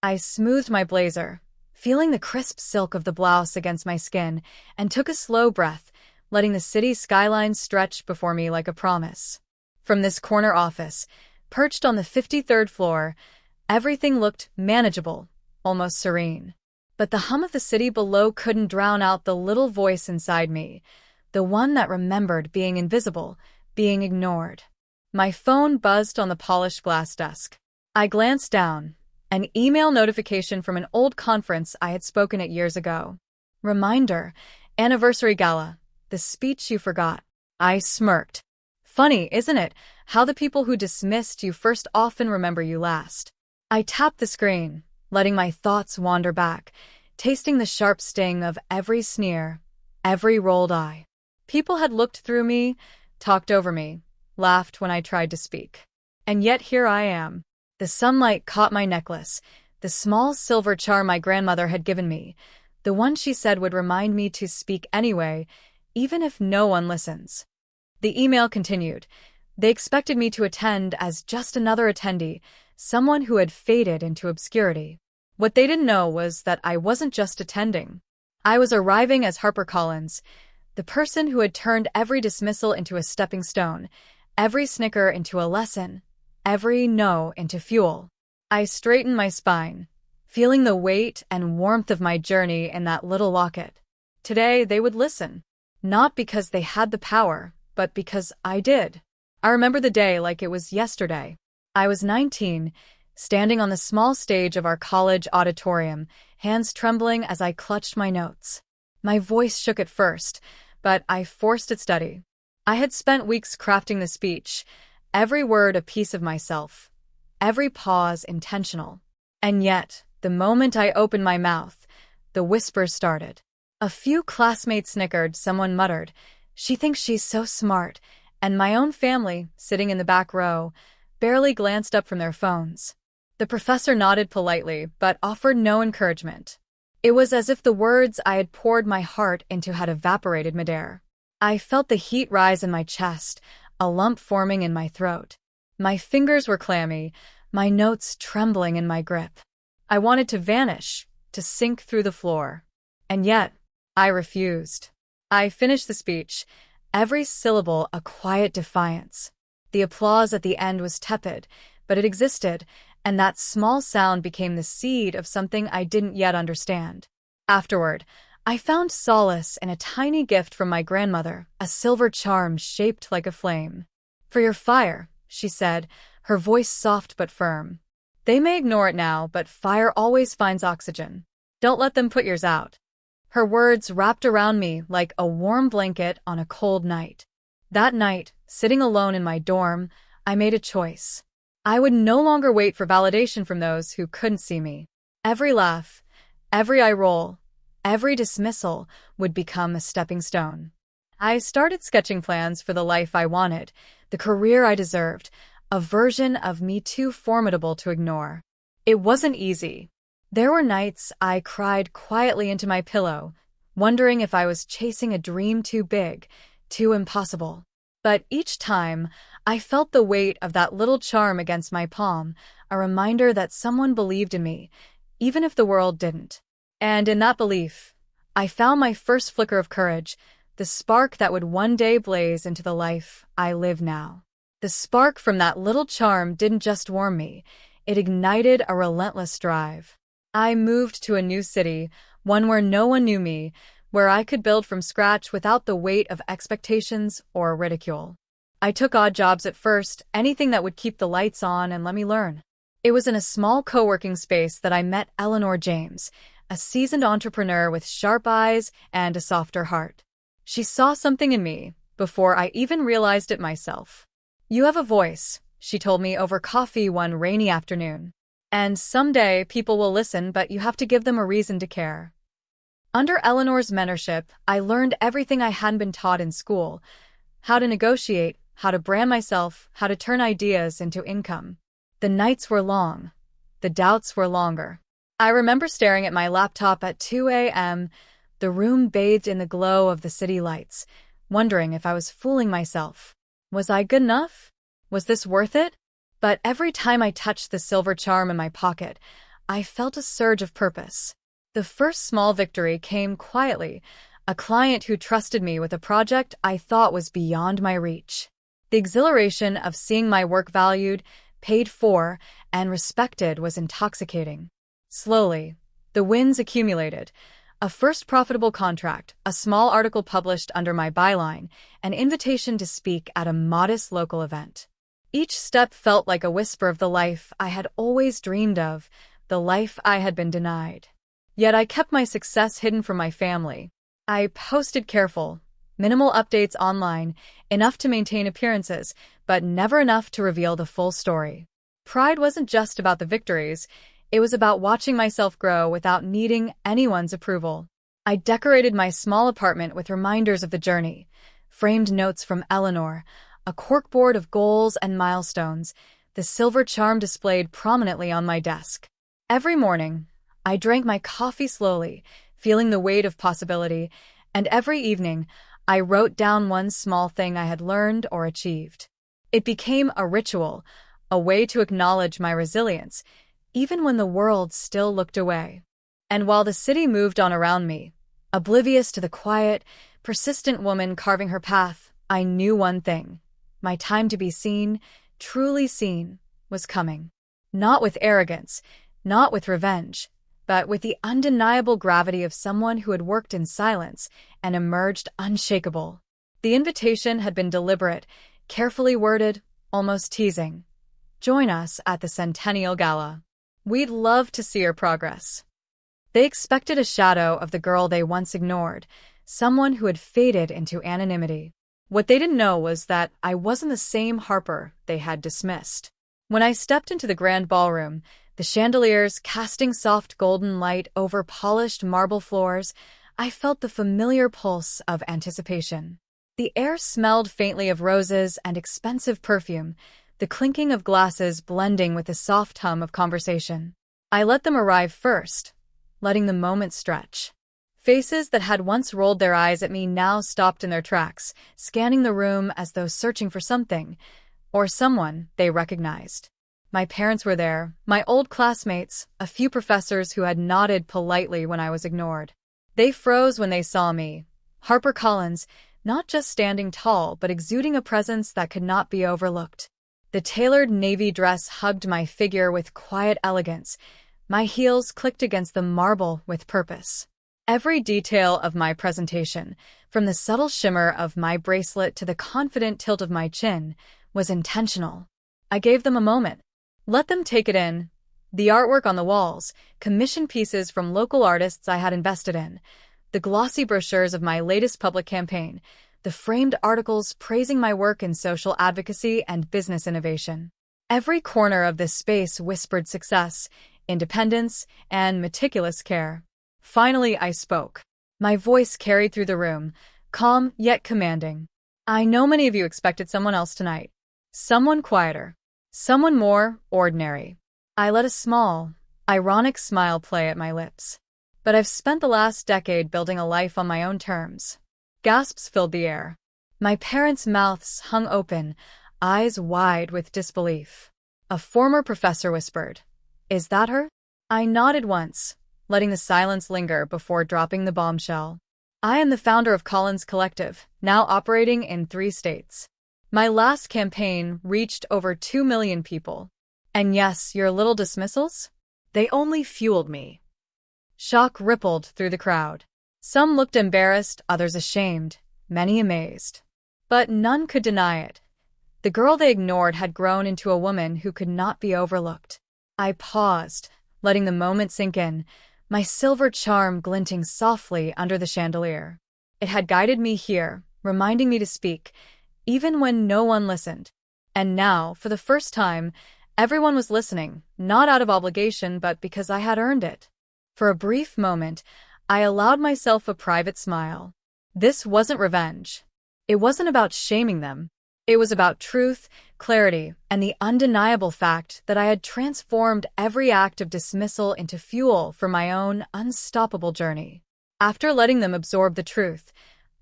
I smoothed my blazer, feeling the crisp silk of the blouse against my skin, and took a slow breath, letting the city's skyline stretch before me like a promise. From this corner office, perched on the 53rd floor, everything looked manageable, almost serene. But the hum of the city below couldn't drown out the little voice inside me, the one that remembered being invisible, being ignored. My phone buzzed on the polished glass desk. I glanced down. An email notification from an old conference I had spoken at years ago. Reminder, anniversary gala, the speech you forgot. I smirked. Funny, isn't it, how the people who dismissed you first often remember you last? I tapped the screen, letting my thoughts wander back, tasting the sharp sting of every sneer, every rolled eye. People had looked through me, talked over me, laughed when I tried to speak. And yet here I am. The sunlight caught my necklace, the small silver charm my grandmother had given me, the one she said would remind me to speak anyway, even if no one listens. The email continued. They expected me to attend as just another attendee, someone who had faded into obscurity. What they didn't know was that I wasn't just attending. I was arriving as HarperCollins, the person who had turned every dismissal into a stepping stone, every snicker into a lesson, every no into fuel. I straightened my spine, feeling the weight and warmth of my journey in that little locket. Today they would listen, not because they had the power, but because I did. I remember the day like it was yesterday. I was 19, standing on the small stage of our college auditorium, hands trembling as I clutched my notes. My voice shook at first, but I forced it steady. I had spent weeks crafting the speech, every word a piece of myself, every pause intentional. And yet, the moment I opened my mouth, the whispers started. A few classmates snickered, someone muttered, "She thinks she's so smart," and my own family, sitting in the back row, barely glanced up from their phones. The professor nodded politely, but offered no encouragement. It was as if the words I had poured my heart into had evaporated midair. I felt the heat rise in my chest, a lump forming in my throat. My fingers were clammy, my notes trembling in my grip. I wanted to vanish, to sink through the floor. And yet, I refused. I finished the speech, every syllable a quiet defiance. The applause at the end was tepid, but it existed, and that small sound became the seed of something I didn't yet understand. Afterward, I found solace in a tiny gift from my grandmother, a silver charm shaped like a flame. "For your fire," she said, her voice soft but firm. "They may ignore it now, but fire always finds oxygen. Don't let them put yours out." Her words wrapped around me like a warm blanket on a cold night. That night, sitting alone in my dorm, I made a choice. I would no longer wait for validation from those who couldn't see me. Every laugh, every eye roll, every dismissal would become a stepping stone. I started sketching plans for the life I wanted, the career I deserved, a version of me too formidable to ignore. It wasn't easy. There were nights I cried quietly into my pillow, wondering if I was chasing a dream too big, too impossible. But each time, I felt the weight of that little charm against my palm, a reminder that someone believed in me, even if the world didn't. And in that belief, I found my first flicker of courage, the spark that would one day blaze into the life I live now. The spark from that little charm didn't just warm me, it ignited a relentless drive. I moved to a new city, one where no one knew me, where I could build from scratch without the weight of expectations or ridicule. I took odd jobs at first, anything that would keep the lights on and let me learn. It was in a small co-working space that I met Eleanor James, a seasoned entrepreneur with sharp eyes and a softer heart. She saw something in me before I even realized it myself. "You have a voice," she told me over coffee one rainy afternoon. "And someday people will listen, but you have to give them a reason to care." Under Eleanor's mentorship, I learned everything I hadn't been taught in school: how to negotiate, how to brand myself, how to turn ideas into income. The nights were long. The doubts were longer. I remember staring at my laptop at 2 a.m., the room bathed in the glow of the city lights, wondering if I was fooling myself. Was I good enough? Was this worth it? But every time I touched the silver charm in my pocket, I felt a surge of purpose. The first small victory came quietly, a client who trusted me with a project I thought was beyond my reach. The exhilaration of seeing my work valued, paid for, and respected was intoxicating. Slowly, the wins accumulated. A first profitable contract, a small article published under my byline, an invitation to speak at a modest local event. Each step felt like a whisper of the life I had always dreamed of, the life I had been denied. Yet I kept my success hidden from my family. I posted careful, minimal updates online, enough to maintain appearances, but never enough to reveal the full story. Pride wasn't just about the victories, it was about watching myself grow without needing anyone's approval. I decorated my small apartment with reminders of the journey, framed notes from Eleanor, a corkboard of goals and milestones, the silver charm displayed prominently on my desk. Every morning, I drank my coffee slowly, feeling the weight of possibility, and every evening, I wrote down one small thing I had learned or achieved. It became a ritual, a way to acknowledge my resilience, even when the world still looked away. And while the city moved on around me, oblivious to the quiet, persistent woman carving her path, I knew one thing. My time to be seen, truly seen, was coming. Not with arrogance, not with revenge, but with the undeniable gravity of someone who had worked in silence and emerged unshakable. The invitation had been deliberate, carefully worded, almost teasing. Join us at the Centennial Gala. We'd love to see your progress. They expected a shadow of the girl they once ignored, someone who had faded into anonymity. What they didn't know was that I wasn't the same Harper they had dismissed. When I stepped into the grand ballroom, the chandeliers casting soft golden light over polished marble floors, I felt the familiar pulse of anticipation. The air smelled faintly of roses and expensive perfume, the clinking of glasses blending with the soft hum of conversation. I let them arrive first, letting the moment stretch. Faces that had once rolled their eyes at me now stopped in their tracks, scanning the room as though searching for something, or someone they recognized. My parents were there, my old classmates, a few professors who had nodded politely when I was ignored. They froze when they saw me, Harper Collins, not just standing tall but exuding a presence that could not be overlooked. The tailored navy dress hugged my figure with quiet elegance. My heels clicked against the marble with purpose. Every detail of my presentation, from the subtle shimmer of my bracelet to the confident tilt of my chin, was intentional. I gave them a moment. Let them take it in. The artwork on the walls, commissioned pieces from local artists I had invested in, the glossy brochures of my latest public campaign, the framed articles praising my work in social advocacy and business innovation. Every corner of this space whispered success, independence, and meticulous care. Finally, I spoke. My voice carried through the room, calm yet commanding. I know many of you expected someone else tonight. Someone quieter. Someone more ordinary. I let a small, ironic smile play at my lips. But I've spent the last decade building a life on my own terms. Gasps filled the air. My parents' mouths hung open, eyes wide with disbelief. A former professor whispered, "Is that her?" I nodded once, letting the silence linger before dropping the bombshell. I am the founder of Collins Collective, now operating in 3 states. My last campaign reached over 2 million people. And yes, your little dismissals? They only fueled me. Shock rippled through the crowd. Some looked embarrassed, others ashamed, many amazed. But none could deny it. The girl they ignored had grown into a woman who could not be overlooked. I paused, letting the moment sink in, my silver charm glinting softly under the chandelier. It had guided me here, reminding me to speak, even when no one listened. And now, for the first time, everyone was listening, not out of obligation but because I had earned it. For a brief moment, I allowed myself a private smile. This wasn't revenge. It wasn't about shaming them. It was about truth, clarity, and the undeniable fact that I had transformed every act of dismissal into fuel for my own unstoppable journey. After letting them absorb the truth,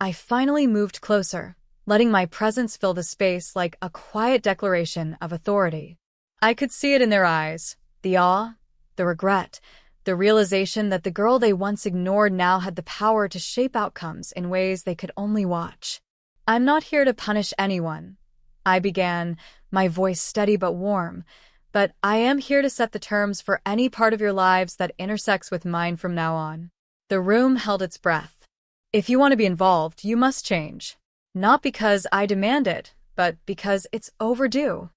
I finally moved closer, letting my presence fill the space like a quiet declaration of authority. I could see it in their eyes, the awe, the regret, the realization that the girl they once ignored now had the power to shape outcomes in ways they could only watch. "I'm not here to punish anyone," I began, my voice steady but warm, "but I am here to set the terms for any part of your lives that intersects with mine from now on." The room held its breath. "If you want to be involved, you must change. Not because I demand it, but because it's overdue."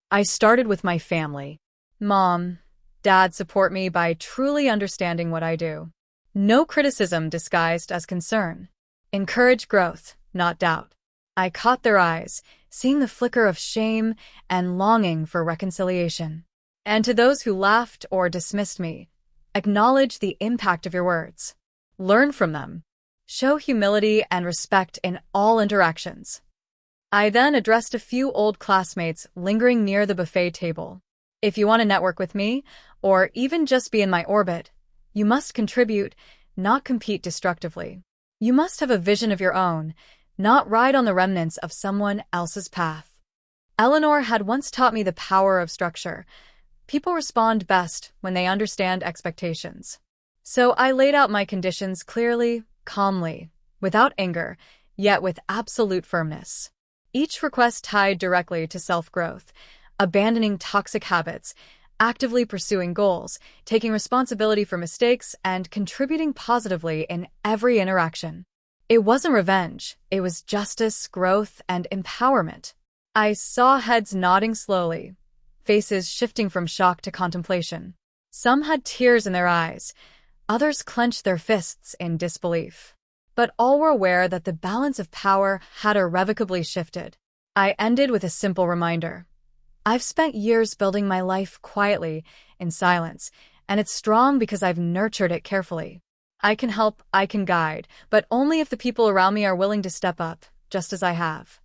I started with my family. Mom, Dad support me by truly understanding what I do. No criticism disguised as concern. Encourage growth, not doubt. I caught their eyes, seeing the flicker of shame and longing for reconciliation. And to those who laughed or dismissed me, acknowledge the impact of your words. Learn from them. Show humility and respect in all interactions. I then addressed a few old classmates lingering near the buffet table. If you want to network with me, or even just be in my orbit, you must contribute, not compete destructively. You must have a vision of your own, not ride on the remnants of someone else's path. Eleanor had once taught me the power of structure. People respond best when they understand expectations. So I laid out my conditions clearly, calmly, without anger, yet with absolute firmness. Each request tied directly to self-growth, abandoning toxic habits, actively pursuing goals, taking responsibility for mistakes, and contributing positively in every interaction. It wasn't revenge, it was justice, growth, and empowerment. I saw heads nodding slowly, faces shifting from shock to contemplation. Some had tears in their eyes, others clenched their fists in disbelief. But all were aware that the balance of power had irrevocably shifted. I ended with a simple reminder. I've spent years building my life quietly, in silence, and it's strong because I've nurtured it carefully. I can help, I can guide, but only if the people around me are willing to step up, just as I have.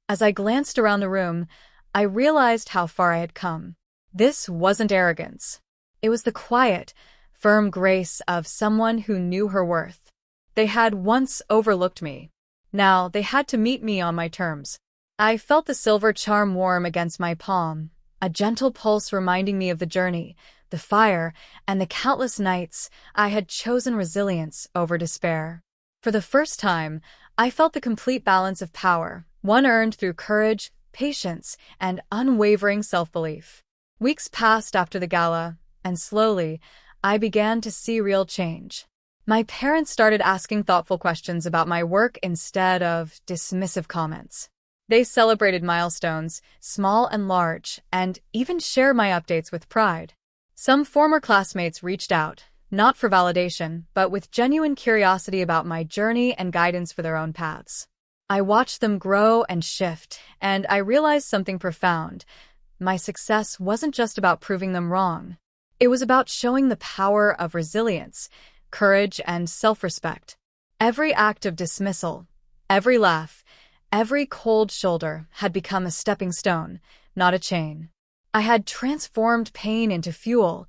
As I glanced around the room, I realized how far I had come. This wasn't arrogance. It was the quiet, firm grace of someone who knew her worth. They had once overlooked me. Now they had to meet me on my terms. I felt the silver charm warm against my palm, a gentle pulse reminding me of the journey, the fire, and the countless nights I had chosen resilience over despair. For the first time, I felt the complete balance of power, one earned through courage, patience, and unwavering self-belief. Weeks passed after the gala, and slowly, I began to see real change. My parents started asking thoughtful questions about my work instead of dismissive comments. They celebrated milestones, small and large, and even shared my updates with pride. Some former classmates reached out, not for validation, but with genuine curiosity about my journey and guidance for their own paths. I watched them grow and shift, and I realized something profound. My success wasn't just about proving them wrong. It was about showing the power of resilience, courage, and self-respect. Every act of dismissal, every laugh, every cold shoulder had become a stepping stone, not a chain. I had transformed pain into fuel,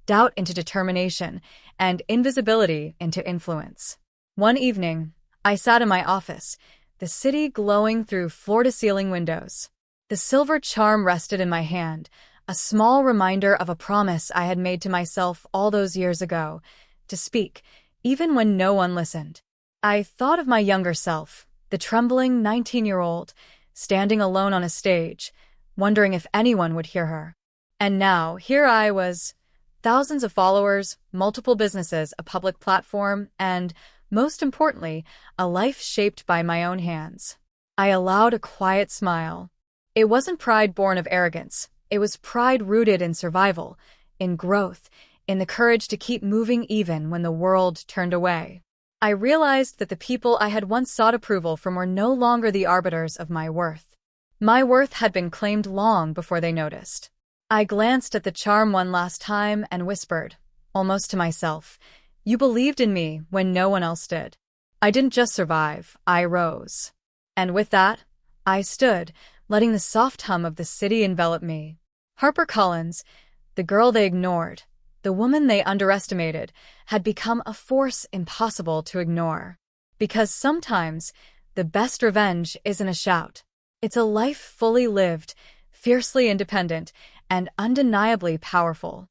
doubt into determination, and invisibility into influence. One evening, I sat in my office, the city glowing through floor-to-ceiling windows. The silver charm rested in my hand, a small reminder of a promise I had made to myself all those years ago, to speak, even when no one listened. I thought of my younger self, the trembling 19-year-old, standing alone on a stage, wondering if anyone would hear her. And now, here I was, thousands of followers, multiple businesses, a public platform, and, most importantly, a life shaped by my own hands. I allowed a quiet smile. It wasn't pride born of arrogance. It was pride rooted in survival, in growth, in the courage to keep moving even when the world turned away. I realized that the people I had once sought approval from were no longer the arbiters of my worth. My worth had been claimed long before they noticed. I glanced at the charm one last time and whispered, almost to myself, "You believed in me when no one else did." I didn't just survive, I rose. And with that, I stood, letting the soft hum of the city envelop me. HarperCollins, the girl they ignored, the woman they underestimated, had become a force impossible to ignore. Because sometimes, the best revenge isn't a shout. It's a life fully lived, fiercely independent, and undeniably powerful.